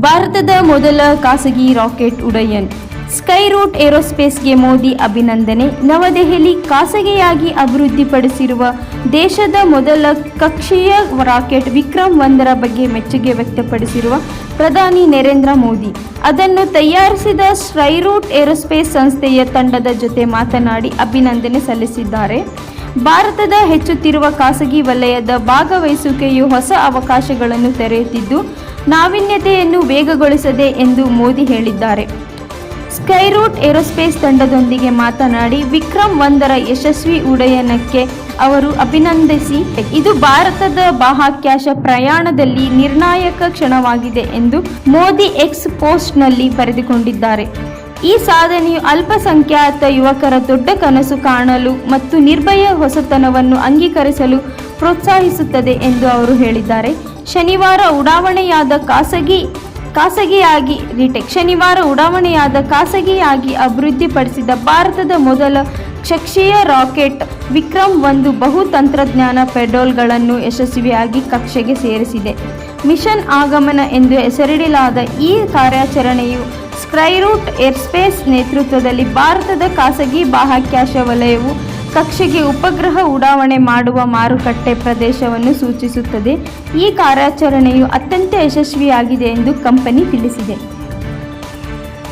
ಭಾರತದ ಮೊದಲ ಖಾಸಗಿ ರಾಕೆಟ್ ಉಡಯನ್ ಸ್ಕೈರೂಟ್ ಏರೋಸ್ಪೇಸ್ಗೆ ಮೋದಿ ಅಭಿನಂದನೆ. ನವದೆಹಲಿ ಖಾಸಗಿಯಾಗಿ ಅಭಿವೃದ್ಧಿಪಡಿಸಿರುವ ದೇಶದ ಮೊದಲ ಕಕ್ಷೀಯ ರಾಕೆಟ್ ವಿಕ್ರಮ್ 1ರ ಬಗ್ಗೆ ಮೆಚ್ಚುಗೆ ವ್ಯಕ್ತಪಡಿಸಿರುವ ಪ್ರಧಾನಿ ನರೇಂದ್ರ ಮೋದಿ ಅದನ್ನು ತಯಾರಿಸಿದ ಸ್ಕೈರೂಟ್ ಏರೋಸ್ಪೇಸ್ ಸಂಸ್ಥೆಯ ತಂಡದ ಜೊತೆ ಮಾತನಾಡಿ ಅಭಿನಂದನೆ ಸಲ್ಲಿಸಿದ್ದಾರೆ. ಭಾರತದ ಹೆಚ್ಚುತ್ತಿರುವ ಖಾಸಗಿ ವಲಯದ ಭಾಗವಹಿಸುವಿಕೆಯು ಹೊಸ ಅವಕಾಶಗಳನ್ನು ತೆರೆಯುತ್ತಿದ್ದು ನಾವೀನ್ಯತೆಯನ್ನು ವೇಗಗೊಳಿಸಿದೆ ಎಂದು ಮೋದಿ ಹೇಳಿದ್ದಾರೆ. ಸ್ಕೈರೂಟ್ ಏರೋಸ್ಪೇಸ್ ತಂಡದೊಂದಿಗೆ ಮಾತನಾಡಿ ವಿಕ್ರಮ್ 1ರ ಯಶಸ್ವಿ ಉಡಯನಕ್ಕೆ ಅವರು ಅಭಿನಂದಿಸಿ, ಇದು ಭಾರತದ ಬಾಹ್ಯಾಕಾಶ ಪ್ರಯಾಣದಲ್ಲಿ ನಿರ್ಣಾಯಕ ಕ್ಷಣವಾಗಿದೆ ಎಂದು ಮೋದಿ ಎಕ್ಸ್ ಪೋಸ್ಟ್ನಲ್ಲಿ ಬರೆದುಕೊಂಡಿದ್ದಾರೆ. ಈ ಸಾಧನೆಯು ಅಲ್ಪಸಂಖ್ಯಾತ ಯುವಕರ ದೊಡ್ಡ ಕನಸು ಕಾಣಲು ಮತ್ತು ನಿರ್ಭಯ ಹೊಸತನವನ್ನು ಅಂಗೀಕರಿಸಲು ಪ್ರೋತ್ಸಾಹಿಸುತ್ತದೆ ಎಂದು ಅವರು ಹೇಳಿದ್ದಾರೆ. ಶನಿವಾರ ಉಡಾವಣೆಯಾದ ಖಾಸಗಿಯಾಗಿ ಅಭಿವೃದ್ಧಿಪಡಿಸಿದ ಭಾರತದ ಮೊದಲ ಕಕ್ಷೀಯ ರಾಕೆಟ್ ವಿಕ್ರಮ್ 1 ಬಹು ತಂತ್ರಜ್ಞಾನ ಪೇಲೋಡ್ಗಳನ್ನು ಯಶಸ್ವಿಯಾಗಿ ಕಕ್ಷೆಗೆ ಸೇರಿಸಿದೆ. ಮಿಷನ್ ಆಗಮನ ಎಂದು ಹೆಸರಿಡಲಾದ ಈ ಕಾರ್ಯಾಚರಣೆಯು ಸ್ಕೈರೂಟ್ ಏರೋಸ್ಪೇಸ್ ನೇತೃತ್ವದಲ್ಲಿ ಭಾರತದ ಖಾಸಗಿ ಬಾಹ್ಯಾಕಾಶ ವಲಯವು ಕಕ್ಷೆಗೆ ಉಪಗ್ರಹ ಉಡಾವಣೆ ಮಾಡುವ ಮಾರುಕಟ್ಟೆ ಪ್ರದೇಶವನ್ನು ಸೂಚಿಸುತ್ತದೆ. ಈ ಕಾರ್ಯಾಚರಣೆಯು ಅತ್ಯಂತ ಯಶಸ್ವಿಯಾಗಿದೆ ಎಂದು ಕಂಪನಿ ತಿಳಿಸಿದೆ.